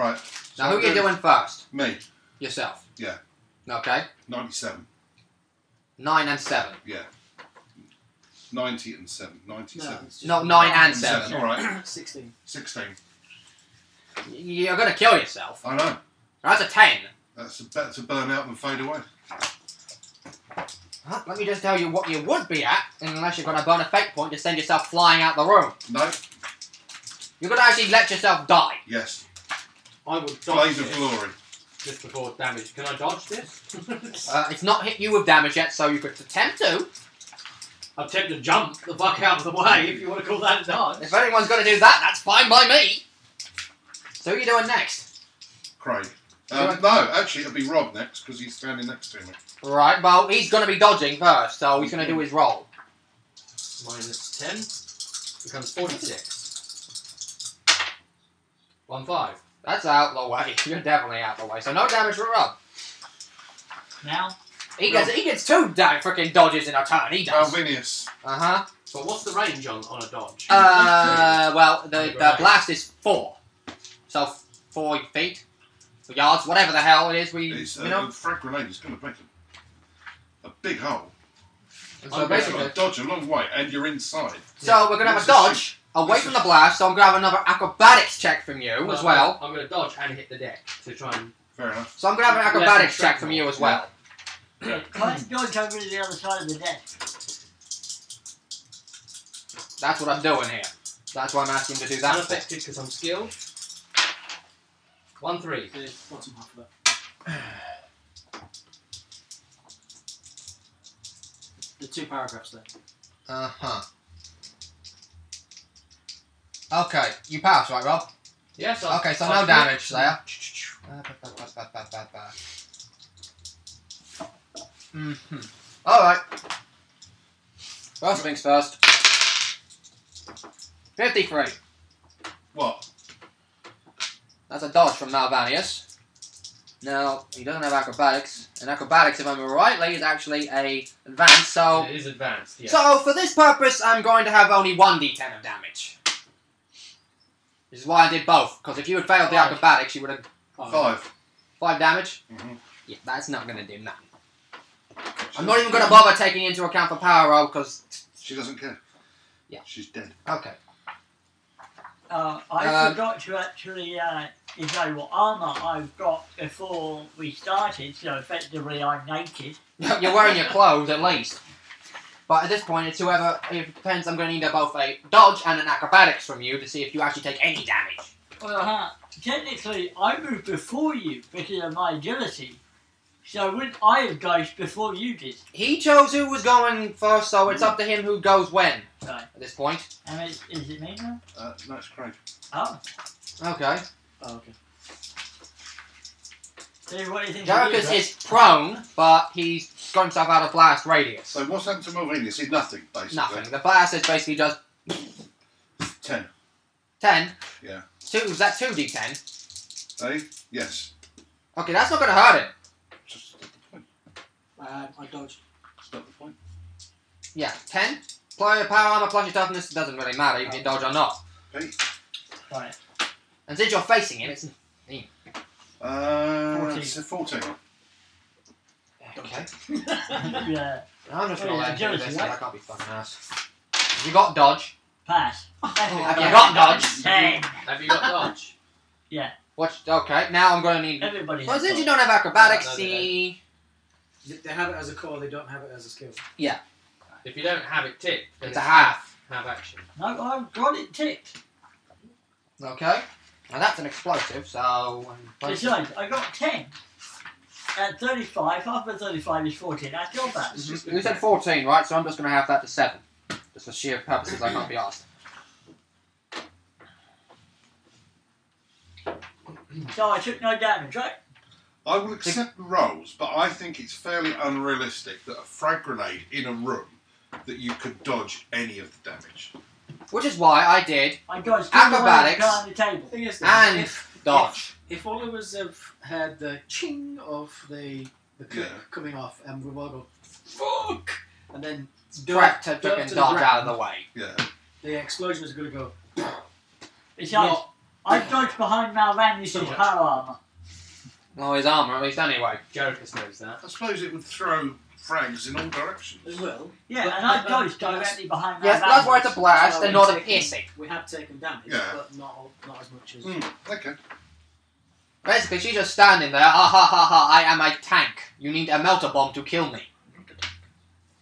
Right. So Now, who are you doing first? Me. Yourself. Yeah. Okay. 97. 9 and 7. Yeah. 90 and 7. 97. No, 9 and 7. All right. 16. 16. You're going to kill yourself. I know. That's a 10. That's better to burn out than fade away. Let me just tell you what you would be at, unless you're going to burn a fate point to send yourself flying out the room. No. You're going to actually let yourself die. Yes. I would dodge Blaze of this glory. just before damage. Can I dodge this? It's not hit you with damage yet, so you could attempt to. I'll attempt to jump the fuck out of the way, if you want to call that a dodge. If anyone's going to do that, that's fine by me. So who are you doing next? Craig. No, actually, it'll be Rob next, because he's standing next to me. Right, well, he's going to be dodging first, so he's going to do his roll. Minus 10 becomes 46. 1-5. That's out the way. You're definitely out the way. So no damage for Rob. Now? He gets 2 freaking dodges in a turn. He does. Alvinius. Uh-huh. So what's the range on a dodge? Well, the blast is 4. So 4 feet. Yards, whatever the hell it is, You know, the frag grenade is going to make a big hole. So basically, dodge a long way, and you're inside. So we're going to have a dodge away from the blast, so I'm going to have another acrobatics check from you as well. I'm going to dodge and hit the deck to try and... Fair enough. So I'm going to have an acrobatics check from you as well. Yeah, let's dodge over to the other side of the deck. That's what I'm doing here. That's why I'm asking to do that. Unaffected because I'm skilled. 1-3. The bottom half of that. The 2 paragraphs there. Uh-huh. Okay, you pass, right, Rob? Yes, okay, so no damage there. Alright. First things first. 53. What? That's a dodge from Malvanius. Now, he doesn't have acrobatics. And acrobatics, if I remember rightly, is actually a advanced, so... It is advanced, yeah. So, for this purpose, I'm going to have only 1d10 of damage. This is why I did both, because if you had failed the acrobatics, you would have... 5. 5 damage? Mm-hmm. Yeah, that's not going to do nothing. I'm not even going to bother taking into account for power roll, because... She doesn't care. Yeah. She's dead. Okay. I forgot to actually say what armour I've got before we started, so effectively I'm naked. You're wearing your clothes, at least. But at this point, it's whoever... It depends, I'm going to need both a dodge and an acrobatics from you to see if you actually take any damage. Well, technically, I moved before you because of my agility. So wouldn't I have dodged before you did? He chose who was going first, so it's up to him who goes when. Right. At this point. And is it me now? No, it's Craig. Oh. Okay. Oh, okay. So what do you think? Jerichus is prone, but he's got himself out of blast radius. So what's happened to Malvinius? He's nothing, basically. Nothing. The blast is basically just... 10. 10? Yeah. Was that 2d10? Eh? Yes. Okay, that's not going to hurt him. Just not the point. I dodged. That's not the point. Yeah, 10. Power armor plus your toughness doesn't really matter if you dodge or not. Hey. Right. And since you're facing him, it's... 14. It's a 14. Okay. Yeah. I'm just going to let him do agility, this, right? I can't be fucking ass. Have you got dodge? Pass. Have you got dodge? 10. Have you got dodge? Yeah. Okay, now I'm going to need... Everybody Well, has since you dodge. don't have acrobatics, No, see... They have it as a core, they don't have it as a skill. Yeah. If you don't have it ticked, then It's a half. Have action. No, I've got it ticked. Okay. Now that's an explosive, so... Besides, I got 10. At 35, half of 35 is 14. That's your bad. You said 14, right? So I'm just going to have that to 7. Just for sheer purposes, I can't be asked. So I took no damage, right? I will accept the rolls, but I think it's fairly unrealistic that a frag grenade in a room that you could dodge any of the damage. Which is why I did I got acrobatics on the table. Thing is, and dodge. If all of us have had the ching of the clip Yeah. coming off, and we've all go fuck, and then Prep to dirt fucking to the dodge ground, out of the way. Yeah. the explosion is going to go. Besides, not I dodged behind Malvanius' power armor. Well, his armour, at least, anyway. Jerichus knows that. I suppose it would throw frags in all directions. It will. Yeah, But- and I but- dodged but directly behind Yes, Malvanius. that's where it's a blast So and not a we've piercing. taken- We have taken damage, Yeah. but not as much as. Okay. Basically, she's just standing there. Ah ha ha ha! I am a tank. You need a melter bomb to kill me.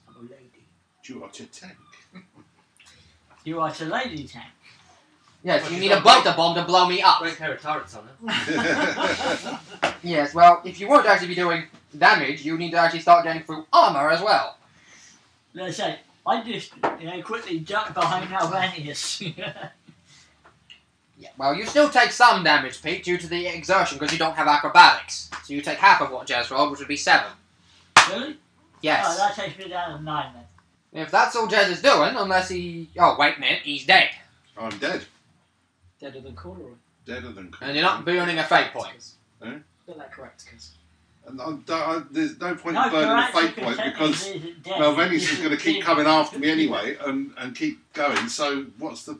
I'm a lady. You are to tank. You are a lady tank. Yes, Well, you she's need a got melter bomb to blow me up. Great pair of turrets on her. Yes, well, if you won't actually be doing damage, you need to actually start getting through armour as well. Let's say, I just quickly jumped behind Malvanius. Yeah, well, you still take some damage, Pete, due to the exertion, because you don't have acrobatics. So you take half of what Jez rolled, which would be 7. Really? Yes. Oh, that takes me down to 9 then. If that's all Jez is doing, unless he... Oh, wait a minute, he's dead. I'm dead. Deader than corduroy. Deader than. And you're not burning a fate point. Get that correct, because. And there's no point No, in burning a correct, fate you point can because technically dead. Malvenius is going to keep coming after me anyway and keep going. So what's the?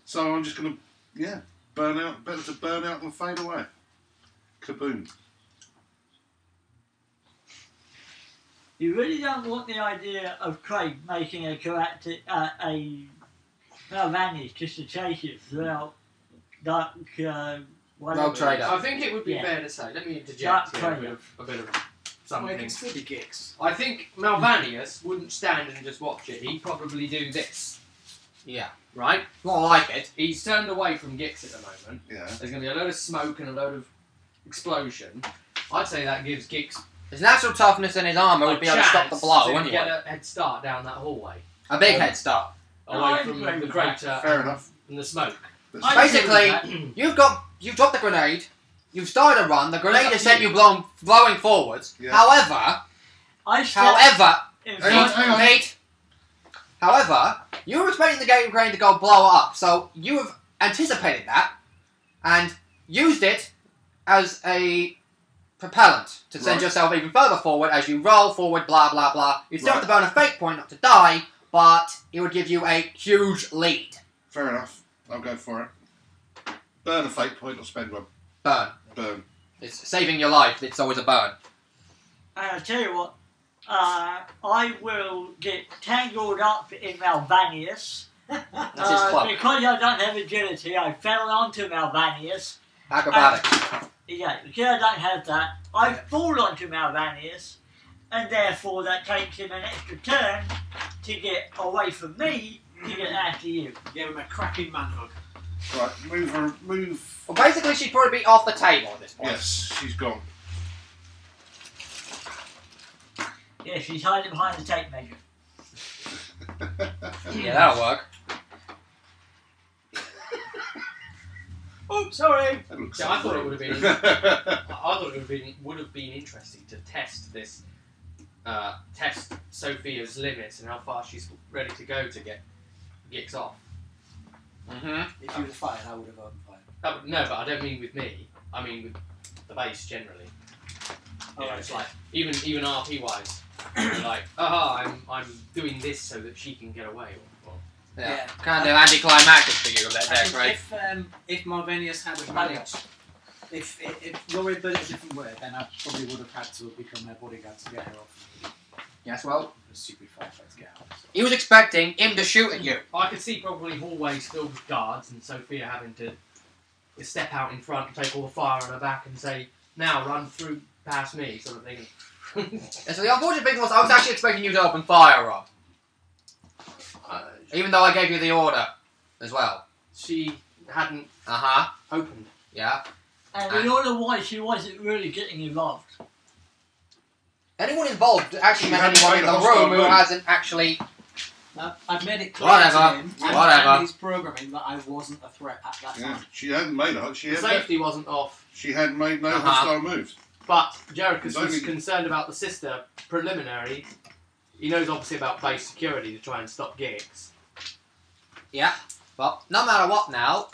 So I'm just going to burn out. Better to burn out than fade away. Kaboom. You really don't want the idea of Craig making a character, a Malvanius just to chase you throughout dark, whatever. No trade I think it would be Yeah. fair to say, let me Dark interject here a trailer. bit of Well, it something. can still be gigs. I think Malvanius wouldn't stand and just watch it. He'd probably do this, Yeah. right? More like it. He's turned away from Gix at the moment. Yeah. There's going to be a load of smoke and a load of explosion. I'd say that gives Gix His natural toughness and his armour would be able to stop the blow to anyway. get a head start down that hallway, A big head start. away I from agree the with crater Fair enough. and the smoke. That's- I agree with Basically, that. you've dropped the grenade, you've started a run, the grenade That's has sent you. you blowing forwards. Yeah. However, I stepped in Hang on, front- hang on. Pete, however, you were expecting the game grenade to go blow up, so you have anticipated that and used it as a propellant to send Right. yourself even further forward as you roll forward, blah blah blah. You'd still have to Right. burn a fate point not to die, but it would give you a huge lead. Fair enough. I'll go for it. Burn a fate point or spend one. Burn. Burn. It's saving your life, it's always a burn. And I'll tell you what, I will get tangled up in Malvanius. That's his cloak. Because I don't have agility, I fell onto Malvanius. Acrobatics. Yeah, because I don't have that, I fall onto Malvanius, and therefore that takes him an extra turn to get away from me to get after you. Give him a cracking manhug. Right. Move. Well, basically, she'd probably be off the table at this point. Yes, she's gone. Yeah, she's hiding behind the tape measure. Yeah, that'll work. Oh, sorry. That looks Yeah, I so thought it wrong. would have been. I thought it would have been interesting to test this, test Sophia's limits and how far she's ready to go to get Gix off. Mm-hmm. If you were fired, I would have opened fire. No, but I don't mean with me. I mean with the base generally. Oh, You know, right. it's like even RP wise, like I'm doing this so that she can get away. Or Yeah. Kind of anticlimactic for you, that there, Craig. If Malvenius had managed, if Laurie did it a different way, then I probably would have had to become their bodyguard to get her off. Yes, well, A stupid firefight to get out. So. he was expecting him to shoot at you. I could see probably hallways filled with guards and Sophia having to step out in front and take all the fire on her back and say, "Now run through past me," sort of thing. And so the unfortunate thing was, I was actually expecting you to open fire, Rob. Even though I gave you the order as well. She hadn't Uh-huh. opened. Yeah. And we all know why she wasn't really getting involved. Anyone involved actually She meant hadn't anyone made in a the hostile room who move. hasn't actually... I've made it clear Whatever, to him whatever. and his programming that I wasn't a threat at that Yeah, time. she hadn't made it. The safety wasn't off, She had made no Uh-huh. hostile moves. but Jerichus It's was only- concerned about the sister preliminary. He knows obviously about base security to try and stop Gix. Yeah. Well, no matter what now,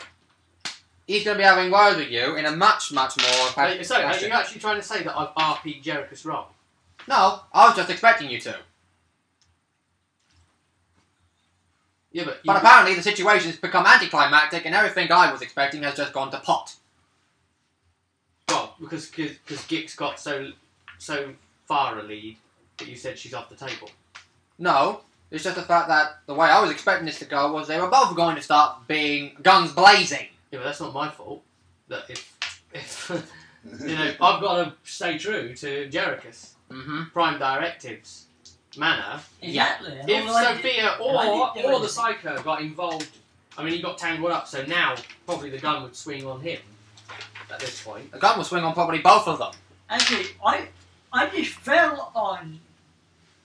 he's going to be having words with you in a much, much more... So are you fashion. actually trying to say that I've RP'd Jerichus wrong? No, I was just expecting you to. Yeah, but But apparently the situation's become anticlimactic and everything I was expecting has just gone to pot. well, because Gix got so far a lead that you said she's off the table. No, it's just the fact that the way I was expecting this to go was they were both going to start being guns blazing. Yeah, but that's not my fault. That if you know, I've got to stay true to Jerichus. Mm-hmm. Prime directives manner. Exactly. And If all I did- Sophia and I didn't do or the anything. Psycho got involved, I mean, he got tangled up, so now probably the gun would swing on him at this point. The gun will swing on probably both of them. Actually, I just fell on.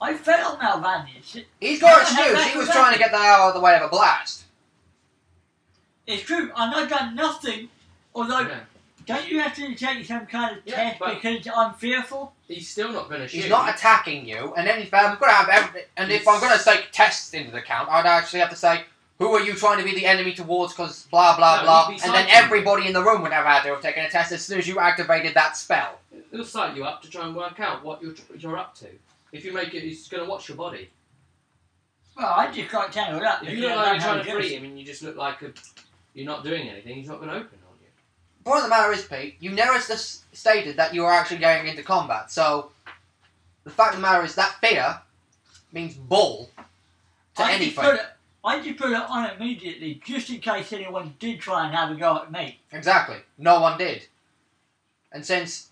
I fell on Malvanius. He's got I excuse. have He was that trying to get that out of the way of a blast. It's true, and I've done nothing. Although, Yeah. don't you have to take some kind of Yeah, test but- because I'm fearful? He's still not going to shoot. He's not attacking you, and then if I'm going to have and if I'm going to take tests into the count, I'd actually have to say, who are you trying to be the enemy towards? Because blah blah No, blah, he'd be and then psyching. everybody in the room would have had to have taken a test as soon as you activated that spell. He'll sight you up to try and work out what you're up to. If you make it, he's going to watch your body. Well, I just got tangled up. If you look like you're trying to free him and you just look like you're not doing anything, he's not going to open on you. The point of the matter is, Pete, you never stated that you were actually going into combat, so the fact of the matter is that fear means bull to anything. I just put it on immediately, just in case anyone did try and have a go at me. Exactly. No one did. And since,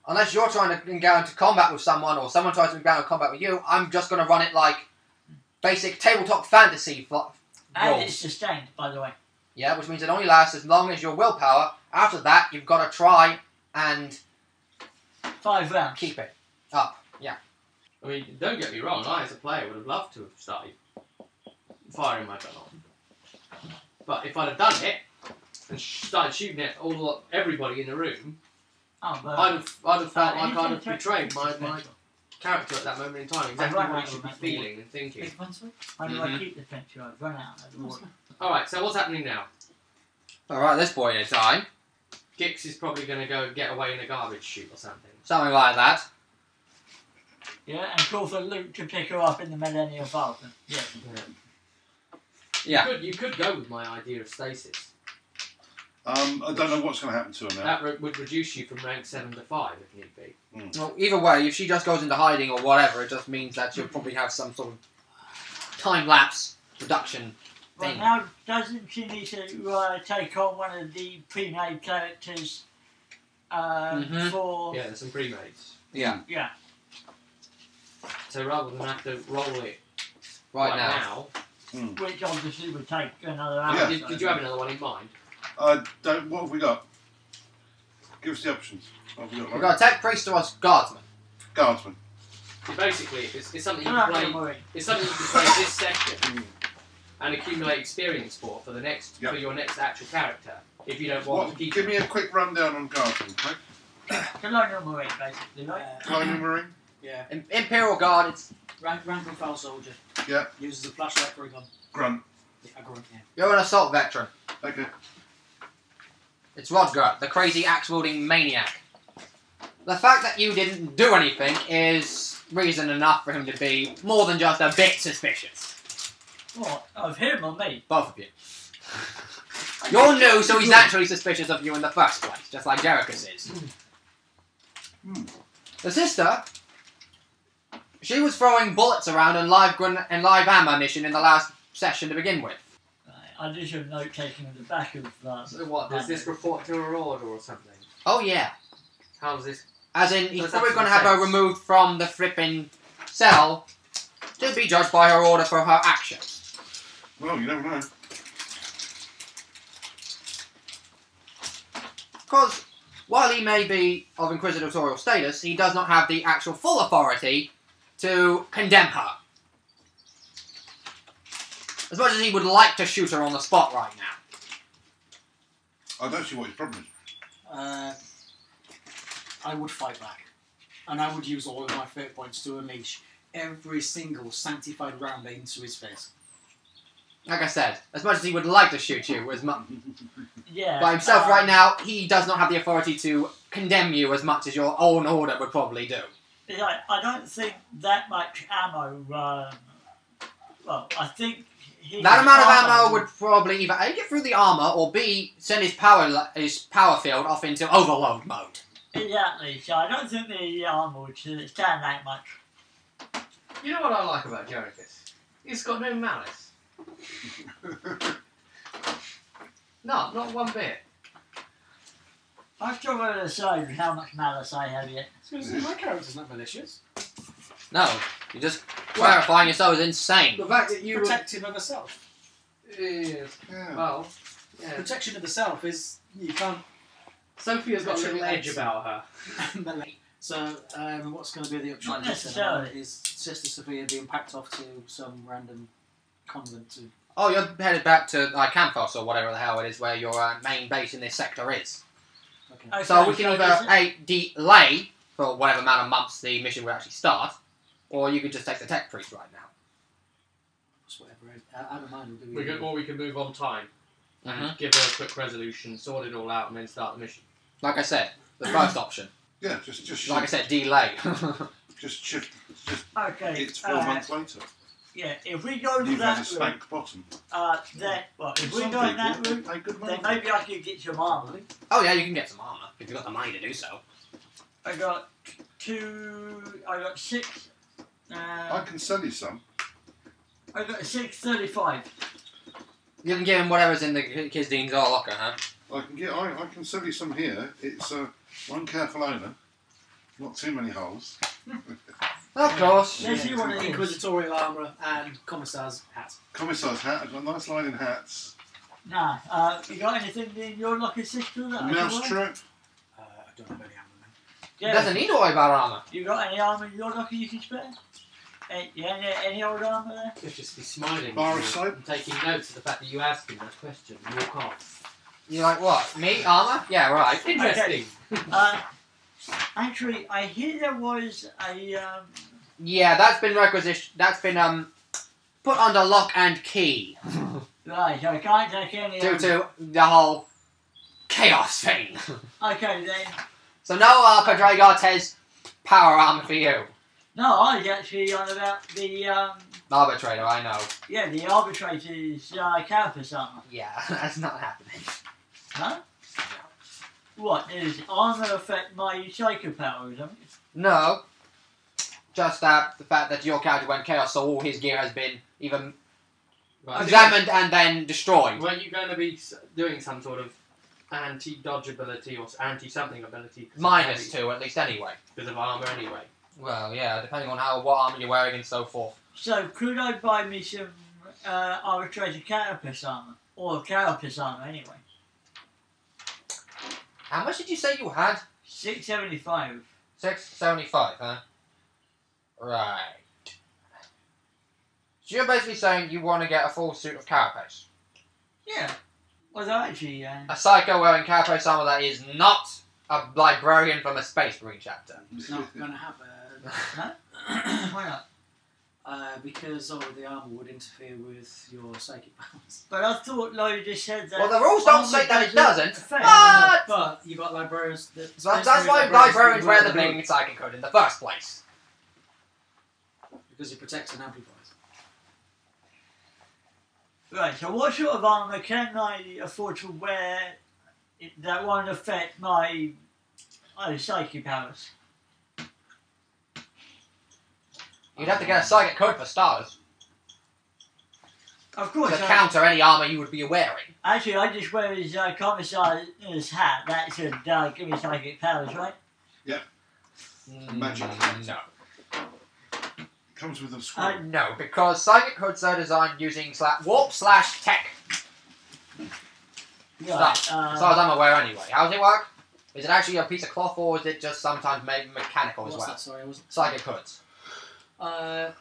unless you're trying to go into combat with someone, or someone tries to go into combat with you, I'm just going to run it like basic tabletop fantasy And roles. it's sustained, by the way. Yeah, which means it only lasts as long as your willpower. After that, you've got to try and 5 rounds. keep it up. Yeah. I mean, don't get me wrong, I as a player would have loved to have started firing my gun on. But if I'd have done it and started shooting at everybody in the room, Oh, but I'd have felt like I'd have Anything betrayed my character at that moment in time. Exactly run what out he should of be that feeling and thinking. Big one, sorry? How do I Mhm. keep the pencil? I've run out of the water. Alright, so what's happening now? Alright, this point in time. Gix is probably going to go get away in a garbage chute or something. Something like that. Yeah, and call for Luke to pick her up in the Millennium Falcon. Yeah. Yeah. You could go with my idea of stasis. I don't know what's going to happen to her now. That would reduce you from rank 7 to 5 if need be. Well, either way, if she just goes into hiding or whatever, it just means that she'll probably have some sort of time-lapse reduction Well, thing. now, doesn't she need to take on one of the pre-made characters Mhm. for... Yeah, there's some pre-mates. Yeah, Yeah. So rather than have to roll it right now. Which obviously would take another hour. Yeah. Did you have another one in mind? I don't. What have we got? Give us the options. What have we got? We've got a tech priest or a guardsman. Guardsman. So basically, it's something you Come on, can don't play. worry. It's something you can play this section and accumulate experience for the next Yep. for your next actual character. If you don't want What, to keep give me a quick rundown on Guardsman, right? Colonial Marine, basically, right? Colonial Marine. Yeah. Imperial Guard, it's... Rank and file soldier. Yeah. Uses a flashlight for a gun. Grunt. Yeah, a grunt, yeah. You're an assault veteran. Okay. It's Rodger, the crazy axe-wielding maniac. The fact that you didn't do anything is reason enough for him to be more than just a bit suspicious. What? Of him or me? Both of you. You're new, so he's naturally suspicious of you in the first place, just like Jerichus is. The sister, she was throwing bullets around and live ammunition in the last session to begin with. I did some note taking at the back of. So what? Does this report to her order or something? Oh yeah. How's this? As in, he's Does probably that going to make have her sense? removed from the flipping cell to be judged by her order for her actions. Well, you never know. Because, while he may be of inquisitorial status, he does not have the actual full authority to condemn her. As much as he would like to shoot her on the spot right now. I don't see what his problem is. I would fight back. And I would use all of my fate points to unleash every single sanctified round into his face. Like I said, as much as he would like to shoot you, as much Yeah. by himself right now, he does not have the authority to condemn you as much as your own order would probably do. I don't think that much ammo. Well, I think That amount of ammo would probably either A, get through the armour, or B, send his power field off into overload mode. Exactly, so I don't think the armour would stand that much. You know what I like about Jerichus? He's got no malice. No, not one bit. I've still got to decide how much malice I have yet. My character's not malicious. No, you're just clarifying yourself as insane. The fact that you protective of the self. Yes. Yeah. Well, yeah. Protection of the self is you can't. Sophia's got a little Literally edge about her. So, what's going to be the option? Not necessarily. Is Sister Sophia being packed off to some random convent to? Oh, you're headed back to Campos or whatever the hell it is where your main base in this sector is. Okay. So we can either delay for whatever amount of months the mission will actually start, or you could just take the tech priest right now. Just whatever. I don't mind. Or we can move on time. Mhm. Give her a quick resolution, sort it all out, and then start the mission. Like I said, the first option. Yeah, just shift. Like I said, delay. Just shift. Just, Okay. it's 4 months later. Yeah, if we go to You've had a that route, spank bottom. if we Some go in that people route, pay good money. then maybe I could get some armour. Oh yeah, you can get some armour if you've got the money to do so. I got 6. I can sell you some. I got 635. You can give him whatever's in the Kisdean's locker, huh? I can sell you some here. It's one careful owner, not too many holes. Of course. Let's see what it is. Inquisitorial armour and commissar's hat. Commissar's hat. I've got nice line in hats. Nah, you got anything in your locker, sister? That I can Mouse wear? trap. I don't have any ammo, man. He Yeah. doesn't need to worry about armour. You got any armour in your locker you can spare? Any old armour there? He'll just be smiling Bar at of you soap? and taking notes of the fact that you asked him that question and walk off. You're like, what? Me? Armour? Yeah, right. Interesting. Actually, I hear there was a Yeah, that's been requisition. That's been put under lock and key right. I can't take any. due to the whole chaos thing. Okay then. So no Padragartes power armor for you. No, I was actually on about the Arbitrator, I know. the arbitrator's carapace armour. Yeah, that's not happening. Huh? What does armour affect my psycho powers? No. Just that the fact that your character went chaos, so all his gear has been even Right. examined and then destroyed. Weren't you going to be doing some sort of anti-dodge ability or anti-something ability? -2 at least anyway. Because of armour anyway. Well, yeah, depending on what armor you're wearing and so forth. So could I buy me some arbitrator carapace armour or carapace armour anyway? How much did you say you had? 675. 675, huh? Right. So you're basically saying you want to get a full suit of carapace. Yeah. Although actually, A psycho wearing carapace armor that is not a librarian from a Space Marine chapter. It's not going to happen. why not? Because the armour would interfere with your psychic powers. But I thought Lloyd just said that. Well, the rules don't say that it doesn't. affect- But you got librarians that. That's why librarians wear the blinking psychic code in the first place. Because it protects and amplifies. Right, so what sort of armour can I afford to wear that won't affect my psychic powers? You'd have to get a psychic code for starters. Of course. To counter any armor you would be wearing. Actually, I just wear his commissar's hat. That should give me psychic powers, right? Magic. No. Comes with a scroll. No, because psychic hoods are designed using warp/tech Right. stuff. As far as I'm aware anyway. How does it work? Is it actually a piece of cloth or is it just sometimes made mechanical as What's well? that? Sorry, I wasn't. Psychic hoods.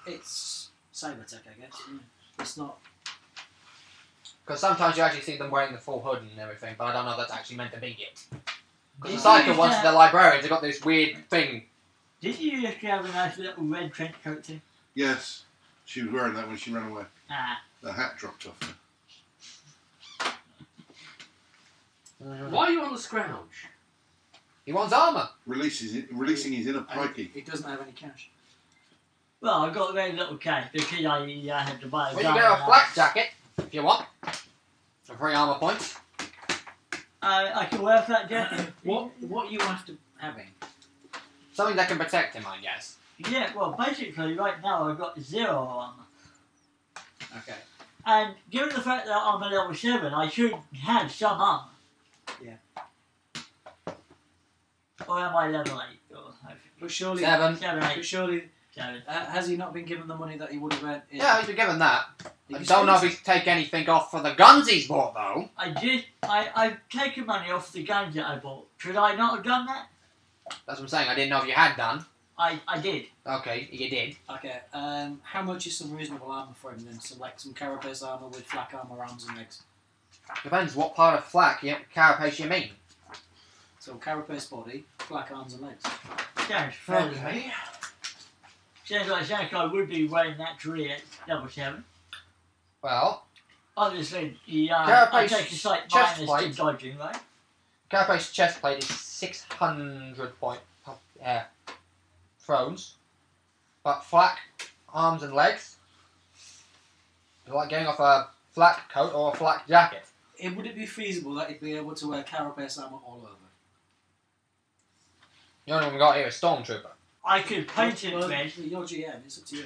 It's cybertech, I guess. Yeah. It's not. Because sometimes you actually see them wearing the full hood and everything, but I don't know if that's actually meant to be it. Because the Did psychic you ones, used the to- librarians, have got this weird thing. Did you used to have a nice little red trench coat thing? Yes. She was wearing that when she ran away. Ah. The hat dropped off her. Why are you on the scrouge? He wants armour. Releasing his inner And pikey. it doesn't have any cash. Well, I got a very little cash because I had to buy a Well, gun you get a and flak jacket. if you want. A 3 armor points. I can wear a flak jacket. What are you after having? Something that can protect him, I guess. Yeah, well, basically, right now I've got 0 armor. Okay. And given the fact that I'm a level 7, I should have some armor. Yeah. Or am I level 8? Or But surely, 7. 7, but 8, surely, 7. has he not been given the money that he would have earned? Yeah, he's been given that. Did I you don't say know if this? he's take anything off for the guns he's bought, though. I've taken money off the guns that I bought. Should I not have done that? That's what I'm saying. I didn't know if you had done. I did. Okay, you did. Okay. How much is some reasonable armour for him then? So like some carapace armour with flak armour, arms and legs. Depends what part of flak, carapace you mean. So carapace body, flak arms and legs. Sounds fair. Sounds like I would be wearing that career at level 7. Well, Obviously, Carapace I take a slight chest minus to plate. dodging, right? carapace chest plate is 600 point throws. But flak arms and legs, you like getting off a flak coat or a flak jacket. Would it be feasible that he'd be able to wear carapace armour all over? The only one we got here is Stormtrooper. I could paint it Well, red. Your GM, it's up to you.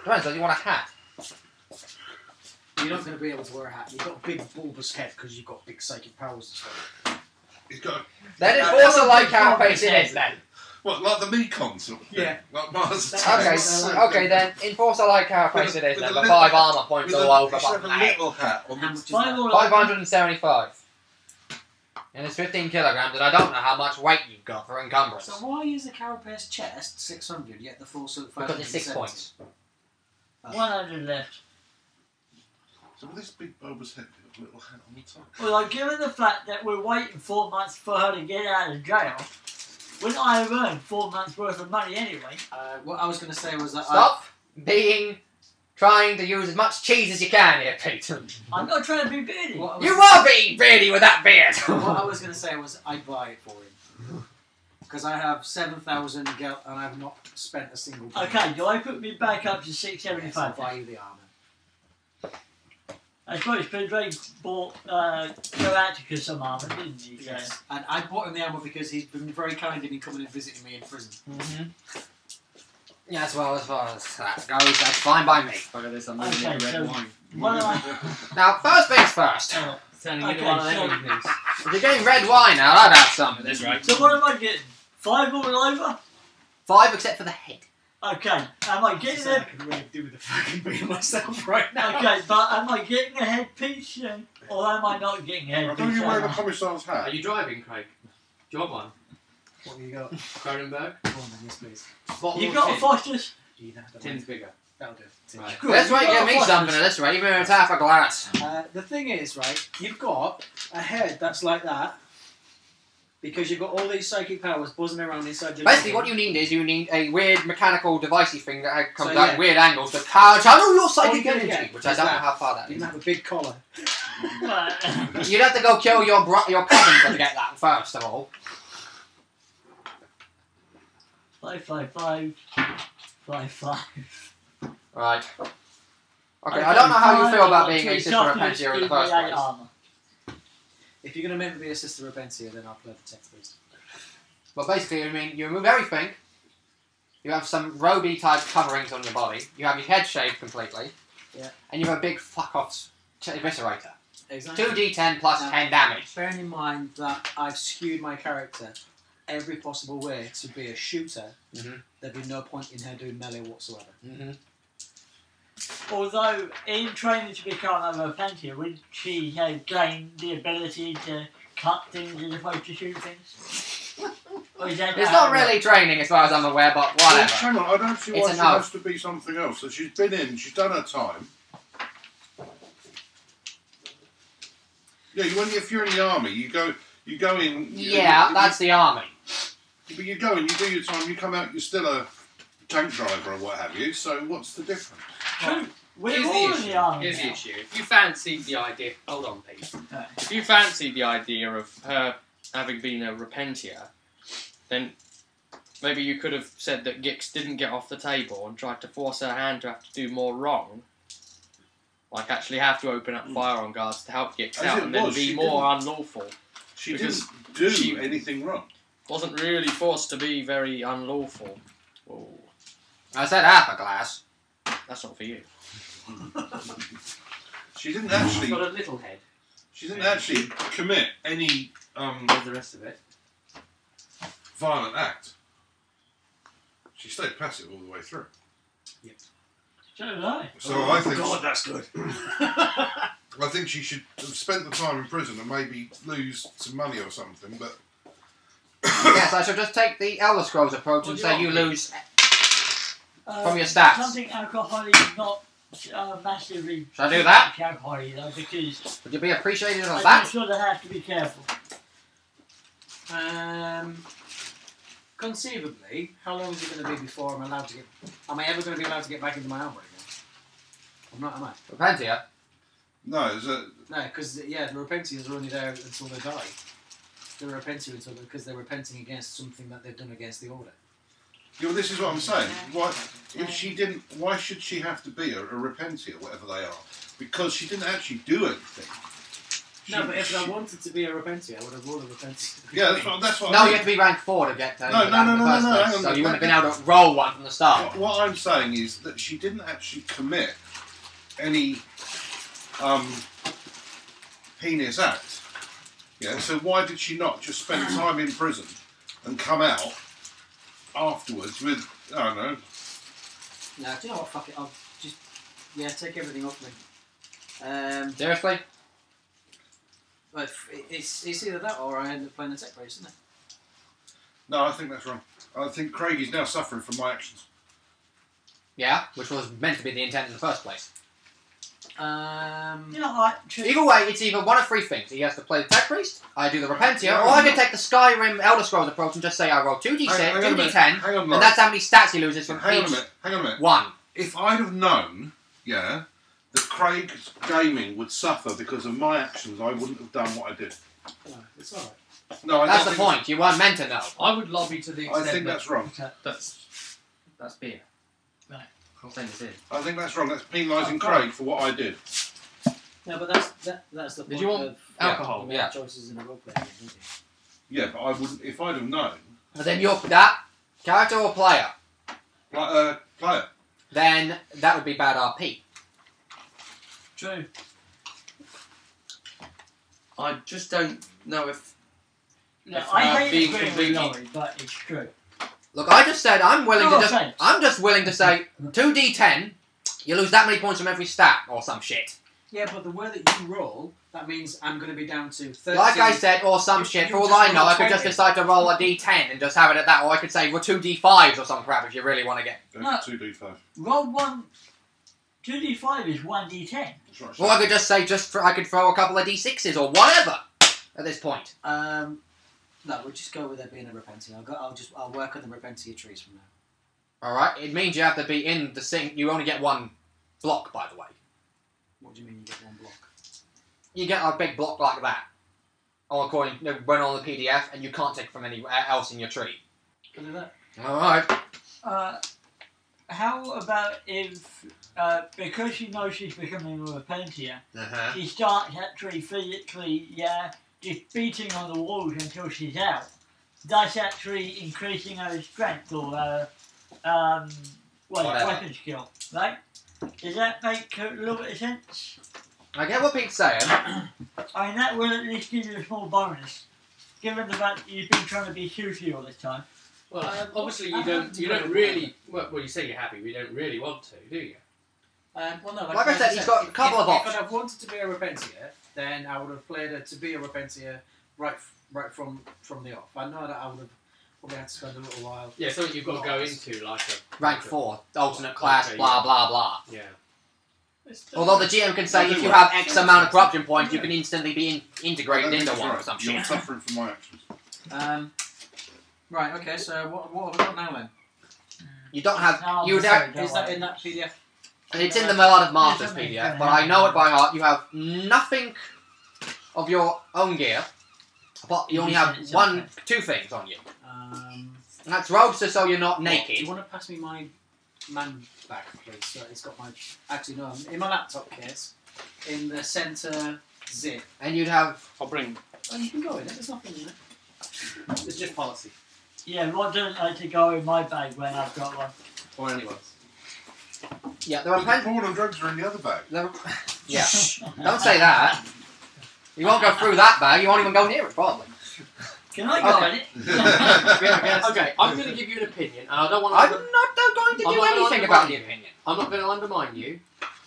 Depends, do you want a hat? You're not going to be able to wear a hat. You've got a big bulbous head because you've got big psychic powers and stuff. He's got Then enforce a light carapace it is then. what, like the Mekon sort of thing? Yeah. Like Mars Okay, Attacks. okay then, enforce a light carapace it is With then, a but little- 5 armor points With all over he should have the a head. little hat on How the much is Five that? or 575. And it's 15 kilograms, and I don't know how much weight you've got for encumbrance. So why is the carapace chest 600 yet the full suit 570? Because it's 6 points. 100 left. So with this big bulbous head with a little hat on the top. Well, like, given the fact that we're waiting 4 months for her to get out of jail, wouldn't I have earned 4 months worth of money anyway? What I was going to say was that Stop trying to use as much cheese as you can here, Peter. I'm not trying to be beardy. You are being beardy with that beard! What I was going to say was I'd buy it for him. Because I have 7,000 gel and I've not spent a single penny. Okay, do I put me back up to Yes, I'll 675? buy you the armour. I suppose Pedro bought Galactica some armour, didn't he? So- Yes. And I bought him the armour because he's been very kind in coming and visiting me in prison. Mm-hmm. Yeah, as far as that goes, that's fine by me. Look at this, I'm Okay, moving red so- wine. What am I? Now, first things first. Turning Okay, into one of so- them things. If you're getting red wine now, I'd have some. That's right. So what am I getting? 5 all over? 5 except for the head. Okay, am I getting I a... can really do with the fucking being myself right now. Okay, but am I getting a headpiece then? Or am I not getting a I headpiece? thought you were wearing a Am I? commissar's Are hat. you driving, Craig? Do you want one? What have you got? Cronenberg? Go on then, yes please. Bottle You or got a tin? Foster's? You don't have to Tin's bigger. That'll do. Tin. Right. Good. That's right, You got give a me Foster's. something at this rate, even if it's half a glass. The thing is, right, you've got a head that's like that because you've got all these psychic powers buzzing around inside your Basically, body. what you need is you need a weird mechanical devicey thing that comes So, out yeah. at weird angles to channel your psychic All you energy, get which I is don't know that. how far that You is. can have a big collar. Right. You'd have to go kill your cousin to get that first of all. 555. 55. Right. Okay, I don't know how you feel about being a Two sister of toughness, Pensier in the first 88 place. armor. If you're going to make me be a sister of Bensia, then I'll play the text priest. But basically, I mean, you remove everything. You have some roby type coverings on your body. You have your head shaved completely. Yeah. And you have a big fuck off eviscerator. Exactly. 2d10 plus Now, 10 damage. Bearing in mind that I've skewed my character every possible way to be a shooter, Mhm. there'd be no point in her doing melee whatsoever. Mm-hmm. Although, in training to become a Pensier, would she have gained the ability to cut things as opposed to shoot things? Or is that It's how not it really works? training as far as I'm aware, but Well, whatever. hang on, I don't see It's why she enough. has to be something else. So she's been in, she's done her time. Yeah, if you're in the army, you go in. Yeah, that's the army. But you go in, you do your time, you come out, you're still a tank driver or what have you. So what's the difference? True. We're Here's all the in issue. the army Here's the now. issue. If you fancied the idea, hold on, Pete. Right. If you fancied the idea of her having been a repentia, then maybe you could have said that Gix didn't get off the table and tried to force her hand to have to do more wrong, Like actually have to open up fire on guards to help get As out it and then was, be she more unlawful. She Because didn't do she- anything wrong. Wasn't really forced to be very unlawful. Oh, I said half a glass. that's not for you. She didn't She's actually. got a little head. She didn't actually commit any With the rest of it. violent act. She stayed passive all the way through. So did I. So I think God, that's good. I think she should have spent the time in prison and maybe lose some money or something. But Yes, I shall just take the Elder Scrolls approach and say you lose. From your stats. Something alcoholic, not massively. Shall I do that? Alcoholic, though, because Would you be appreciative of I that? just sort of have to be careful. Conceivably, how long is it going to be before I'm allowed to get? Am I ever going to be allowed to get back into my armor again? I'm not, am I? Repentia. no, it's a, No, because the repentiers are only there until they die. They're repenting because they're repenting against something that they've done against the order. yeah, well, this is what I'm saying. Why, if she didn't, why should she have to be a repentie or whatever they are? Because she didn't actually do anything. No, but if I wanted to be a repentier, I would have rolled a repentier. Yeah, that's what No, I you mean. have to be rank 4 to get to No, that no, in the no, first no, place, hang on, so you wouldn't have let been able to roll one from the start. What I'm saying is that she didn't actually commit any heinous act. Yeah, so why did she not just spend time in prison and come out afterwards with, I don't know, No, do you know what? Fuck it. I'll just take everything off me. Seriously? But it's either that or I end up playing the tech race, isn't it? no, I think that's wrong. I think Craig is now suffering from my actions. Yeah, which was meant to be the intent in the first place. You know what? Either way, it's either one of three things. He has to play the Tech Priest, I do the Repentia, Yeah, or I can take the Skyrim Elder Scrolls approach and just say I roll 2d6, Hang on a minute, 2d10, hang on, and Laurie. that's how many stats he loses from Hang on a each minute, hang on a minute. one. If I'd have known, yeah, that Craig's gaming would suffer because of my actions, I wouldn't have done what I did. No, it's alright. No, I That's don't the think point. You weren't meant to know. I would lobby to the I extent think that that's wrong. That's beer. Right. I'll send this in. I think that's wrong. That's penalising Craig for what I did. No, but that's the point. Did you want of alcohol? you make Yeah. choices in a role playing game, don't you? Yeah, but I wouldn't. If I'd have known, But then you're that character or player, like player. then that would be bad RP. True. I just don't know if No, If, I uh, hate being agreeing with completely- Laurie, but it's true. Look, I just said I'm willing No to just. offense. I'm just willing to say 2d10. You lose that many points from every stat or some shit. Yeah, but the way that you roll, that means I'm going to be down to 13. Like I said, or some You- shit. you For all just I know, roll I could just 20. decide to roll a d10 and just have it at that, or I could say well 2d5s or some crap if you really want to get. No. 2d5. Roll 2d5 is 1d10. That's right. Or I could just say I could throw a couple of d6s or whatever. At this point, No, we'll just go with there being a repentie. I'll work on the repentie trees from now. all right. It means you have to be in the sync. You only get one block, by the way. What do you mean you get one block? You get a big block like that, or according when on the PDF, and you can't take from anywhere else in your tree. Can I do that? All right. How about if, because she knows she's becoming a repentia, Uh-huh. she starts actually physically, just beating on the walls until she's out, thus actually increasing her strength or her, Whatever. weapon skill, right? Does that make a little bit of sense? I get what Pete's saying. I mean, that will at least give you a small bonus, given the fact that you've been trying to be shooty all this time. Well, obviously I you don't haven't really really- well you say you're happy, but you don't really want to, do you? Well, no. Like I said, he's got a couple of If options. I'd have wanted to be a repentia, then I would have played her to be a repentia right from the off. I know that I would have probably had to spend a little while. Yeah, something you've got to go into like a Rank 4, alternate class, Okay, blah yeah. blah blah. Yeah. Although the GM can say No, if do you it. have X amount of corruption points, you can instantly be integrated I think into that's one or right. some You're shit. suffering from my actions. Right. Okay. So what have I got now then? You don't have. No, You would sorry, have. don't Is that worry. in that PDF? It's in the Melodic Masters something's PDF, gonna but I happen. know it by heart. You have nothing of your own gear, but you only have It's two things on you. Um, And that's robes so you're not Do you naked. want to pass me my man bag, please. So it's got my. Actually, no, in my laptop case, in the centre zip. And you'd have. I'll bring. Oh, you can go in it. There's nothing in it. It's just policy. Yeah, what doesn't like to go in my bag when I've got one? Or anyone's. Yeah, there are The plenty. porn and drugs are in the other bag. Yeah. Don't say that. You won't go through that bag. You won't even go near it, probably. Can I go Okay. in it? Okay, I'm going to give you an opinion, and I don't want I'm to. not going to I'm do not gonna anything about undermine the you. opinion. I'm not going to undermine you.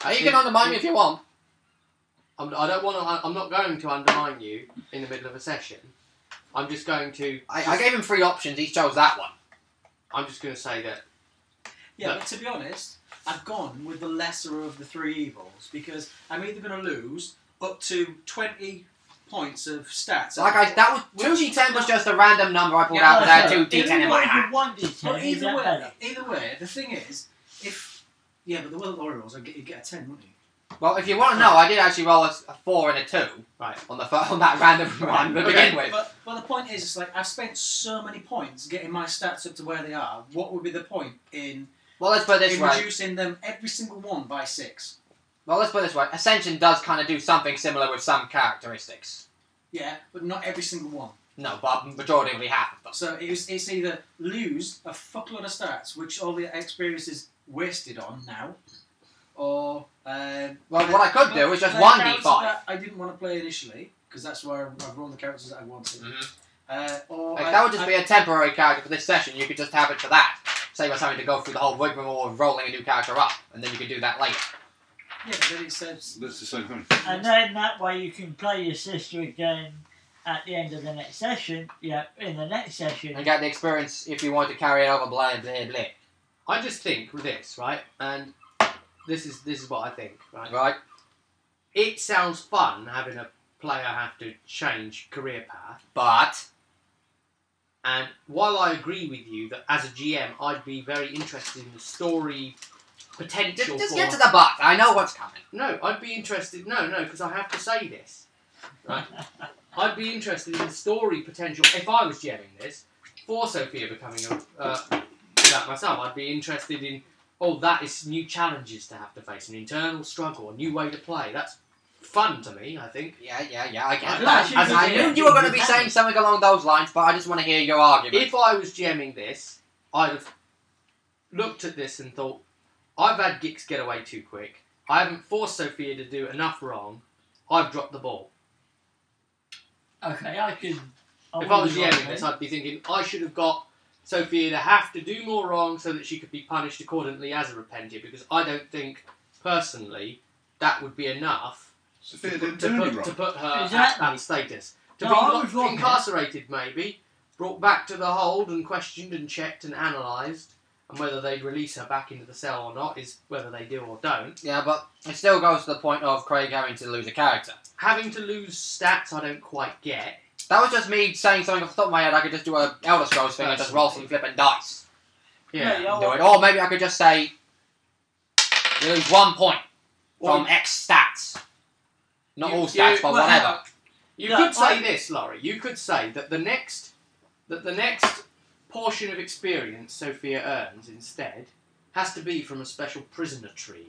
You can undermine me if you want. I don't want to. I'm not going to undermine you in the middle of a session. I'm just going to. I gave him 3 options. He chose that one. I'm just going to say that. Yeah, No. but to be honest, I've gone with the lesser of the 3 evils because I'm either going to lose up to 20 points of stats. That was 2d10 was just a random number I pulled Yeah, out. There, Okay, 2d10 even in my if hand. you want this, But is that better? either way, the thing is, if but the Will Orioles, you get a 10, wouldn't you? Well, if you want to know, I did actually roll a 4 and a 2 Right. on that random one to begin with. But the point is, it's like I've spent so many points getting my stats up to where they are. What would be the point in Well, let's put it this way. reducing them every single one by 6? Well, let's put it this way. Ascension does kind of do something similar with some characteristics. Yeah, but not every single one. No, but majority half of them. So it's either lose a fuckload of stats, which all the experience is wasted on now, or Well, what I could do is just play 1d5. characters that I didn't want to play initially because that's where I've rolled the characters that I wanted. Or Like, that would just be a temporary character for this session. You could just have it for that. Save us having to go through the whole rigmarole of rolling a new character up, and then you could do that later. Yeah, but then it says That's the same thing. And then that way you can play your sister again at the end of the next session. Yeah, in the next session. And get the experience if you want to carry it over, blah, blah, blah. I just think with this, right, and this is what I think, right. Right? It sounds fun having a player have to change career path, But... and while I agree with you that as a GM I'd be very interested in the story potential Just for... get to the butt. I know what's coming. No, I'd be interested... No, because I have to say this. Right? I'd be interested in the story potential, if I was GMing this, for Sophia becoming that myself. I'd be interested in, that is new challenges to have to face, an internal struggle, a new way to play. That's fun to me, I think. Yeah, I get Yeah, that. she As I did knew it. you were going to be Yeah. saying something along those lines, but I just want to hear your argument. If I was GMing this, I'd have looked at this and thought, I've had Gix get away too quick. I haven't forced Sophia to do enough wrong. I've dropped the ball. Okay, I can. If I was GMing this, I'd be thinking, I should have got Sophia to have to do more wrong so that she could be punished accordingly as a repentant, because I don't think, personally, that would be enough Sophia didn't do any to wrong. put her Exactly. at that status. To No, I be was wrong, incarcerated, maybe, brought back to the hold and questioned and checked and analysed, and whether they'd release her back into the cell or not is whether they do or don't. Yeah, but it still goes to the point of Craig having to lose a character. Having to lose stats, I don't quite get. That was just me saying something off the top of my head. I could just do a Elder Scrolls thing and just roll some flipping dice. Yeah. And do it. Or maybe I could just say, you lose 1 point from X stats. Not all stats, but whatever. You No, could say this, Laurie. You could say that the next portion of experience Sophia earns instead has to be from a special prisoner tree.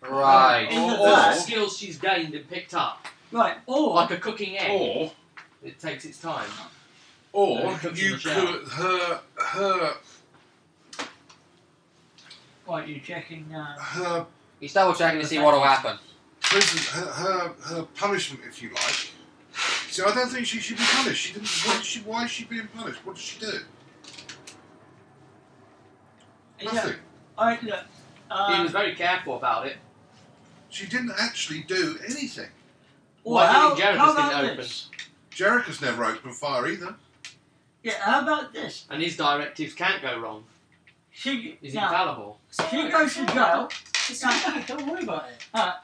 Right. Or skills she's gained and picked up. Right, or Like a cooking egg. Or It takes its time. Cooks in you the shell. could her what you checking? her He's double checking to see what will happen. prison her punishment, if you like. See, I don't think she should be punished. She didn't. Why is she being punished? What did she do? Nothing. Alright, look. He was very careful about it. She didn't actually do anything. Why how, do you think how Jericho's about didn't open? this? Jericho's never opened fire either. Yeah, how about this? And his directives can't go wrong. She He's now, infallible. she goes to jail. Don't worry about it.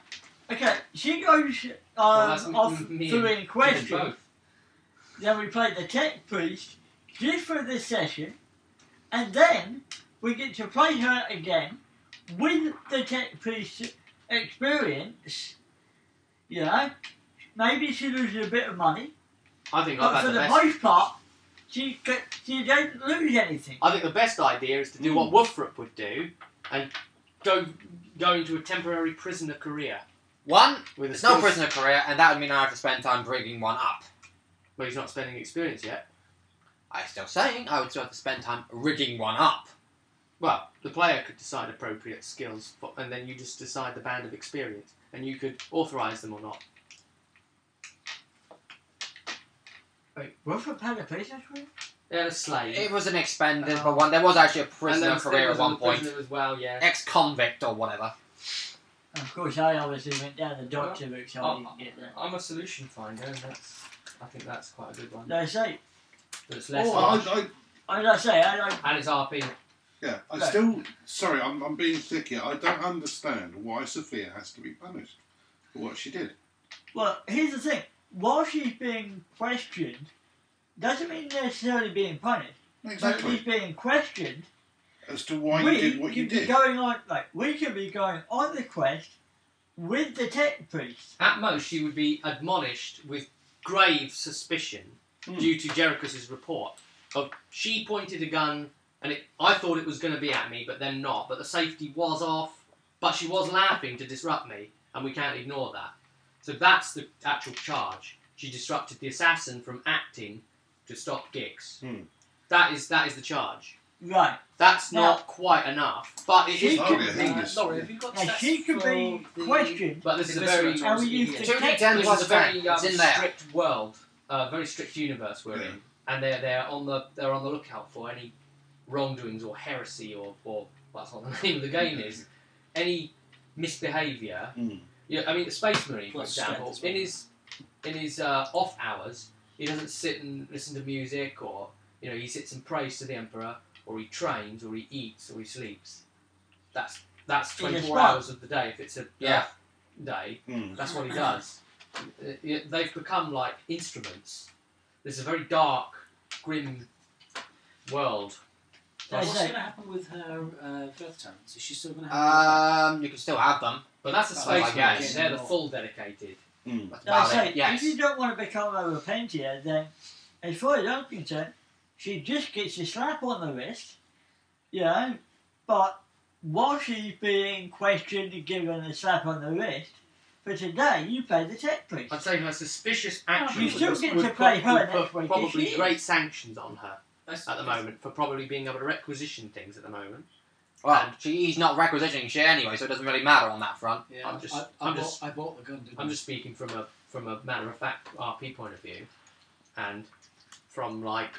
Okay, she goes That's off me through and in question. both. Then we play the tech priest just for this session, and then we get to play her again with the tech priest experience. You know, maybe she loses a bit of money, I think I've but had for the the best. most part, she don't lose anything. I think the best idea is to do what Wolfrup would do and go into a temporary prisoner career. One, With there's a no skills- prisoner career, and that would mean I have to spend time rigging one up. Well, he's not spending experience yet. I'm still saying I would still have to spend time rigging one up. Well, the player could decide appropriate skills, and then you just decide the band of experience, and you could authorise them or not. Wait, Wolfrup had a prisoner career? They're a slave. It was an expended, but one. There was actually a prisoner career at one point. As well, yeah. Ex-convict or whatever. Of course, I obviously went down the doctor route, so I didn't get that. I'm a solution finder, and I think that's quite a good one. Like I say, But it's less Oh, harsh, as I say, I don't. and it's RP. yeah, I still. Sorry, I'm being thick here. I don't understand why Sophia has to be punished for what she did. Well, here's the thing. While she's being questioned, doesn't mean necessarily being punished. But Exactly. she's being questioned. As to why you did what you could be did. going on, we could be going on the quest with the tech priest. At most, she would be admonished with grave suspicion due to Jericho's report of she pointed a gun and I thought it was going to be at me, but then not. But the safety was off, but she was laughing to disrupt me, and we can't ignore that. So that's the actual charge. She disrupted the assassin from acting to stop Gix. That is the charge. Right. That's Now- not quite enough, but it is. Oh, yeah, heinous. Laurie, have you got Now, stats she could for be the- questioned. But this is a Eviscerate very or And we is it used EDH? to 2d10 This plus is a very 10. It's in there. strict world, very strict universe we're Yeah. in, and they're on the lookout for any wrongdoings or heresy or that's what the name of the game is, any misbehaviour. Yeah, I mean the Space Marine, for Plus example, strength as well. in his off hours, he doesn't sit and listen to music, or he sits and prays to the Emperor, or he trains, or he eats, or he sleeps. That's In his 24 spot. hours of the day. If it's a Yeah. day, Mm. that's what he does. They've become like instruments. There's a very dark, grim world. I What's say- going to happen with her birth talents? Is she still going to have? You can still have them. But that's a Oh, space I guess. marine. They're the full dedicated. Mm. That's Like I about say, it. Yes. if you don't want to become a repentier, then, as far as I'm concerned, she just gets a slap on the wrist, but while she's being questioned and given a slap on the wrist, for today, you play the tech priest. I'd say her suspicious actions you still would get would to play put- her would next put week, probably if she great is. sanctions on her at the moment for probably being able to requisition things at the moment. Well, he's not requisitioning shit anyway, so it doesn't really matter on that front. Yeah, I'm just- I I'm just- bought the gun. Didn't I'm I? just speaking from a matter of fact RP point of view, and from like.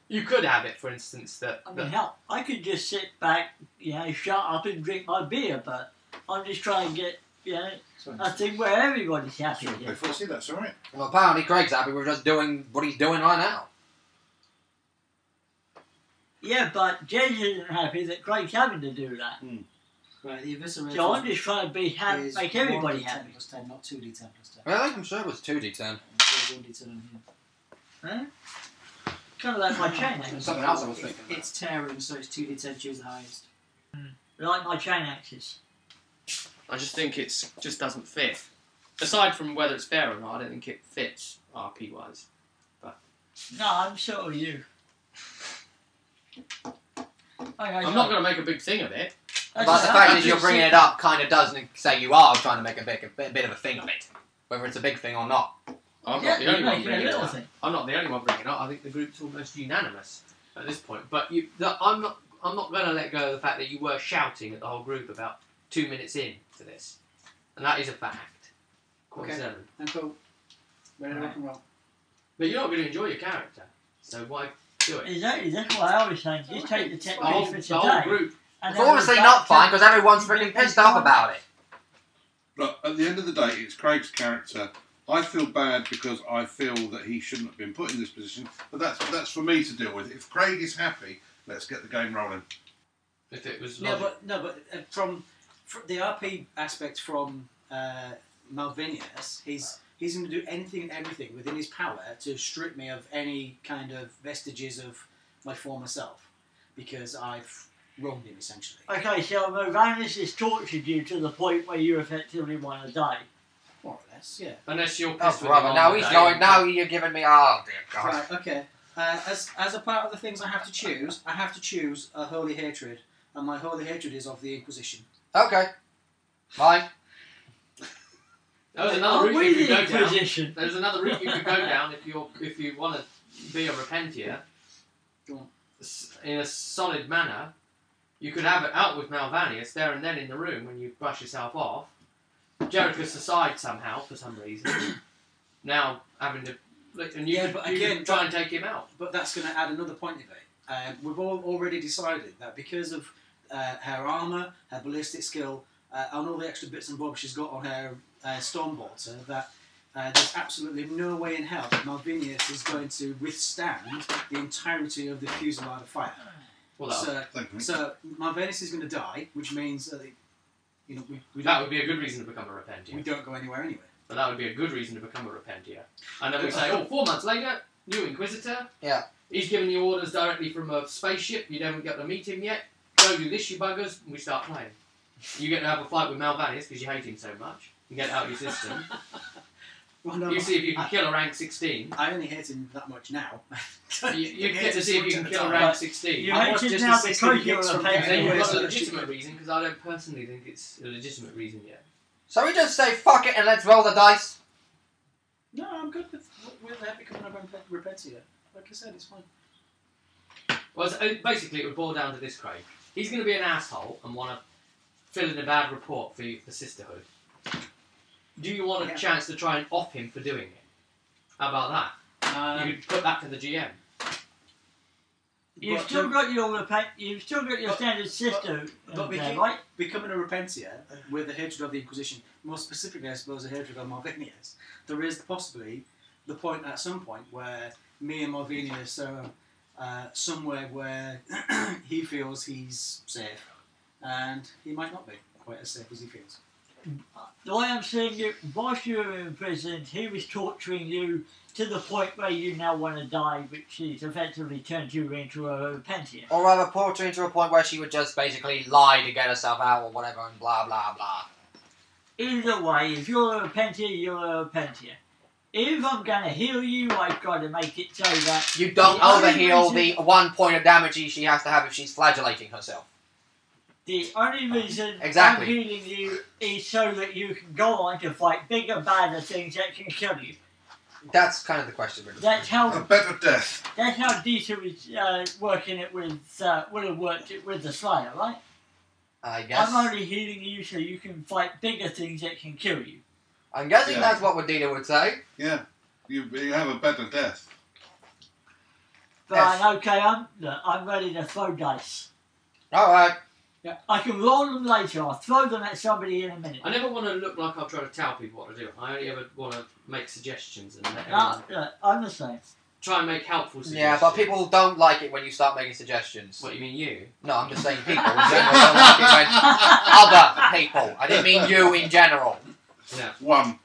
You could have it, for instance, that, I mean, hell, I could just sit back, shut up and drink my beer, but I'm just trying to get, Sorry. a thing where everybody's happy. Sure, play footsie, that's alright. Well, apparently Craig's happy with just doing what he's doing right now. Yeah, but Jez isn't happy that Craig's having to do that. Right, the eviscerator. So I'm just trying to be is make everybody 1d10 happy. plus 10, not 2d10 plus 10. Really? I'm sure it was 2d10. There's 1d10 on here. Huh? Kind of like my chain There's axe. something else I was thinking about. It's tearing, so it's 2d10, choose the highest. Like my chain axes. I just think it just doesn't fit. Aside from whether it's fair or not, I don't think it fits RP wise. No, I'm sort of you. I'm not going to make a big thing of it. But the fact that you're bringing it up kind of does say you are trying to make a bit of a thing of it. Whether it's a big thing or not. I'm Yeah, not the only you're one making a bringing it little up. thing. I'm not the only one bringing it up. I think the group's almost unanimous at this point. But I'm not going to let go of the fact that you were shouting at the whole group about 2 minutes in to this, and that is a fact. Okay. 7. And cool. Ready to rock and roll. But you're not going to enjoy your character, so why do it? Exactly, that's what I was saying. Just take the tech The whole, piece for the whole today. group. And It's then we're honestly back not to- fine because everyone's freaking pissed off about it. Look, at the end of the day, it's Craig's character. I feel bad because I feel that he shouldn't have been put in this position, but that's for me to deal with. If Craig is happy, let's get the game rolling. If it was No, logic. but from the RP aspect from Malvinius, he's going to do anything and everything within his power to strip me of any kind of vestiges of my former self, because I've wronged him essentially. Okay, so Movanis has tortured you to the point where you effectively want to die. More or less, yeah. Unless you're Oh, pissed with brother, him now on he's the going. day. Now you're giving me. Oh dear God. Right, okay. As a part of the things I have to choose a holy hatred, and my holy hatred is of the Inquisition. Okay. Fine. There's Are another route we you could the go down. Inquisition? There's another route you could go down if you want to be a repentier. Go on. In a solid manner, you could have it out with Malvanius there and then in the room when you brush yourself off. Jericho's aside somehow for some reason. Now having to, and you Yeah, could, but you again, could try and take him out. But that's going to add another point of it. We've all already decided that because of her armour, her ballistic skill, and all the extra bits and bobs she's got on her Stormbolter, that there's absolutely no way in hell that Malvinius is going to withstand the entirety of the fusillade of fire. Well, So Malvinius is going to die, which means we that don't, would be a good reason to become a repentier. we don't go anywhere anyway. But that would be a good reason to become a repentier. And then we say, 4 months later, new Inquisitor. Yeah. He's giving you orders directly from a spaceship. You haven't got to meet him yet. Go do this, you buggers, and we start playing. You get to have a fight with Malvanis because you hate him so much. You get it out of your system. Well, no, You see if you can kill a rank 16. I only hate him that much now. You get to see if you can kill a rank. rank 16. You I hate watched it just now the because you're 60 a from And then pain. you've got so a that legitimate reason because I don't personally think it's a legitimate reason yet. So we just say fuck it and let's roll the dice. No, I'm good with that becoming a repentier. Like I said, it's fine. Well, basically, it would boil down to this, Craig. He's going to be an asshole and want to fill in a bad report for the Sisterhood. Do you want a chance to try and off him for doing it? How about that? You could put that to the GM. You've But still the- got your standard sister, but there, right? becoming a repentier with a hatred of the Inquisition, more specifically, I suppose, a hatred of Malvinius, there is possibly the point at some point where me and Malvinius are somewhere where he feels he's safe, and he might not be quite as safe as he feels. The way I'm seeing it, whilst you were imprisoned, he was torturing you to the point where you now want to die, which has effectively turned you into a repentier. Or rather, put her into a point where she would just basically lie to get herself out or whatever and blah blah blah. Either way, if you're a repentier, you're a repentier. If I'm going to heal you, I've got to make it so that... You don't The only overheal reason- the 1 point of damage she has to have if she's flagellating herself. The only reason Exactly. I'm healing you is so that you can go on to fight bigger, badder things that can kill you. That's kind of the question. Really. That's A how better death. Dieter was working it with, would have worked it with the Slayer, right? I guess. I'm only healing you so you can fight bigger things that can kill you. I'm guessing Yeah. that's what Wadina would say. Yeah. You have a better death. Fine, Yes. okay, I'm ready to throw dice. Alright. I can roll them later, I'll throw them at somebody in a minute. I never want to look like I'm trying to tell people what to do. I only ever want to make suggestions and let No, everyone look, I'm the same. try and make helpful suggestions. Yeah, but people don't like it when you start making suggestions. What, you mean you? No, I'm just saying people in general don't like it when other people. I didn't mean you in general. Yeah. One.